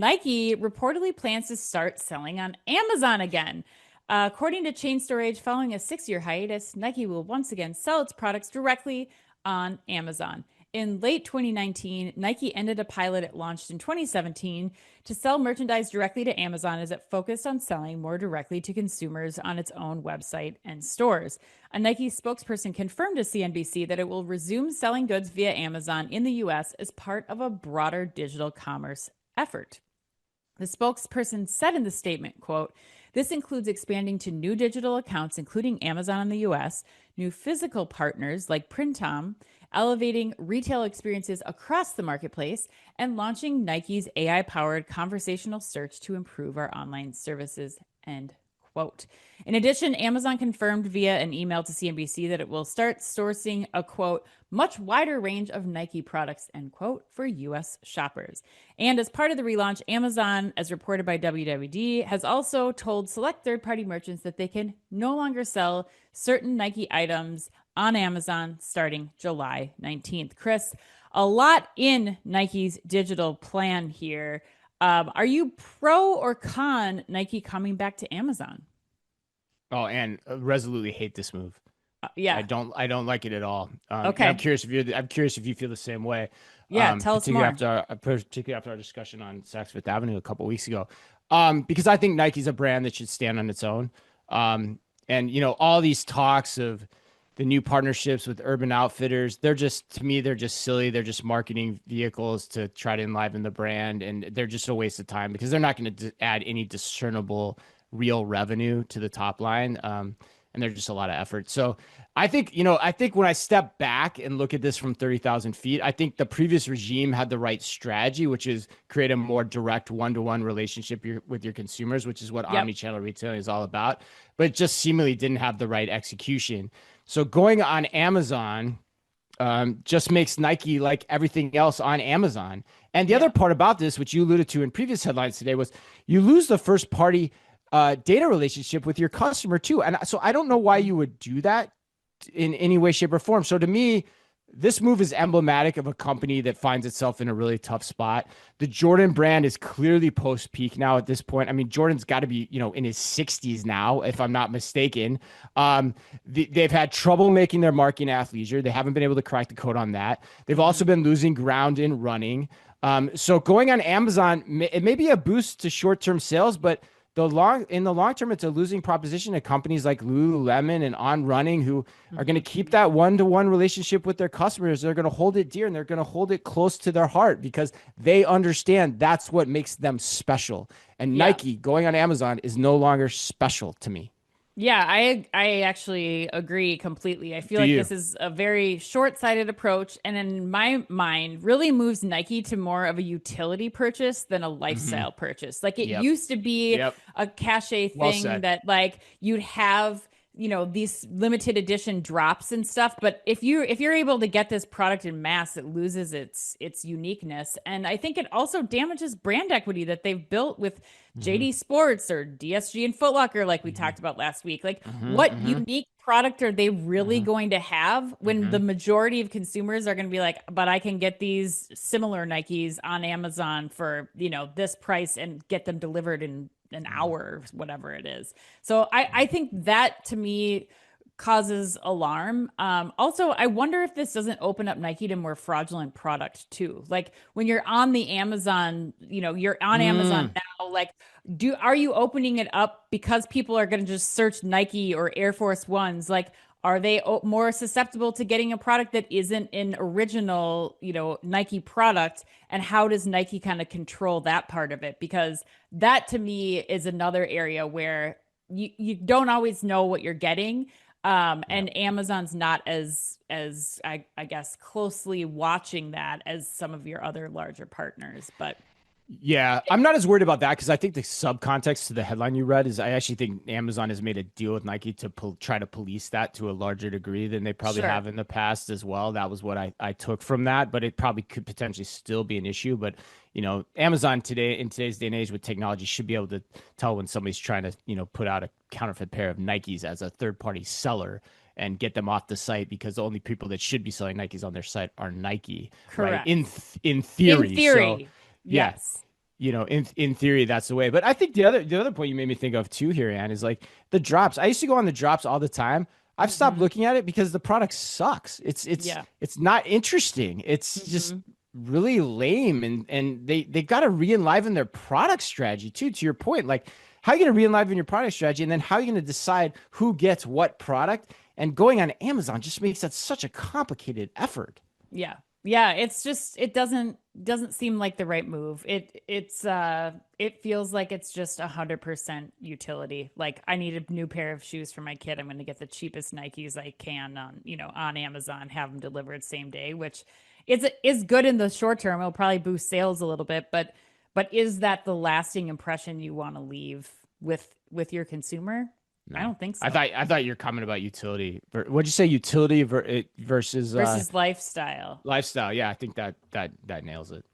Nike reportedly plans to start selling on Amazon again. According to Chain Storage, following a 6-year hiatus, Nike will once again sell its products directly on Amazon. In late 2019, Nike ended a pilot it launched in 2017 to sell merchandise directly to Amazon as it focused on selling more directly to consumers on its own website and stores. A Nike spokesperson confirmed to CNBC that it will resume selling goods via Amazon in the US as part of a broader digital commerce effort. The spokesperson said in the statement, quote, "This includes expanding to new digital accounts, including Amazon in the US, new physical partners like Printemps, elevating retail experiences across the marketplace, and launching Nike's AI-powered conversational search to improve our online services," end quote. In addition, Amazon confirmed via an email to CNBC that it will start sourcing a, quote, "much wider range of Nike products," end quote, for US shoppers. And as part of the relaunch, Amazon, as reported by WWD, has also told select third-party merchants that they can no longer sell certain Nike items on Amazon starting July 19th. Chris, a lot in Nike's digital plan here. Are you pro or con Nike coming back to Amazon? Oh, and resolutely hate this move. Yeah. I don't like it at all. And Okay. I'm curious if you feel the same way. Yeah. Tell us more. Particularly after our discussion on Saks Fifth Avenue a couple weeks ago. Because I think Nike's a brand that should stand on its own. And all these talks of the new partnerships with Urban Outfitters, to me, they're just silly. They're just marketing vehicles to try to enliven the brand, and they're just a waste of time because they're not going to add any discernible real revenue to the top line. And they're just a lot of effort. So I think when I step back and look at this from 30,000 feet, I think the previous regime had the right strategy, which is create a more direct one-to-one relationship with your consumers, which is what omnichannel retailing is all about. But it just seemingly didn't have the right execution. So going on Amazon just makes Nike like everything else on Amazon. And the other part about this, which you alluded to in previous headlines today, was you lose the first party data relationship with your customer too. And so I don't know why you would do that in any way, shape, or form. So to me, this move is emblematic of a company that finds itself in a really tough spot. The Jordan brand is clearly post peak now at this point. I mean, Jordan's got to be, in his 60s now, if I'm not mistaken. They've had trouble making their marking athleisure. They haven't been able to crack the code on that. They've also been losing ground in running. So going on Amazon, it may be a boost to short-term sales, but in the long term, it's a losing proposition to companies like Lululemon and On Running, who are going to keep that one-to-one relationship with their customers. They're going to hold it dear, and they're going to hold it close to their heart because they understand that's what makes them special. And Nike going on Amazon is no longer special to me. Yeah, I actually agree completely. I feel like this is a very short-sighted approach, and in my mind, really moves Nike to more of a utility purchase than a lifestyle purchase. Like it used to be a cachet thing that like you'd have, these limited edition drops and stuff. But if you're able to get this product in mass, it loses its uniqueness, and I think it also damages brand equity that they've built with JD Sports or DSG and Foot Locker, like we talked about last week. Like, what unique product are they really going to have when the majority of consumers are going to be like, but I can get these similar Nikes on Amazon for, this price and get them delivered in an hour or whatever it is. So I think that to me causes alarm. Also, I wonder if this doesn't open up Nike to more fraudulent product too. Like when you're on the Amazon, you're on Amazon now, like are you opening it up because people are going to just search Nike or Air Force Ones? Like, are they more susceptible to getting a product that isn't an original, Nike product? And how does Nike kind of control that part of it? Because that to me is another area where you don't always know what you're getting. And Amazon's not as I guess closely watching that as some of your other larger partners, but yeah, I'm not as worried about that because I think the subcontext to the headline you read is I actually think Amazon has made a deal with Nike to try to police that to a larger degree than they probably have in the past as well. That was what I took from that, but it probably could potentially still be an issue. But Amazon today in today's day and age with technology should be able to tell when somebody's trying to put out a counterfeit pair of Nikes as a third party seller and get them off the site because the only people that should be selling Nikes on their site are Nike. Correct. Right? In theory. In theory. So, yeah. Yes. in theory, that's the way. But I think the other point you made me think of too here, Ann, is like the drops. I used to go on the drops all the time. I've stopped looking at it because the product sucks. Yeah. It's not interesting. It's just really lame, and they got to re-enliven their product strategy too. To your point, like how are you going to re-enliven your product strategy, and then how are you going to decide who gets what product? And going on Amazon just makes that such a complicated effort. Yeah. Yeah, it's just it doesn't seem like the right move. It feels like it's just 100% utility. Like I need a new pair of shoes for my kid. I'm going to get the cheapest Nikes I can on Amazon, have them delivered same day, which is good in the short term. It'll probably boost sales a little bit, but is that the lasting impression you want to leave with your consumer? No. I don't think so. I thought your comment about utility. What'd you say? Utility versus versus lifestyle. lifestyle. Yeah, I think that nails it.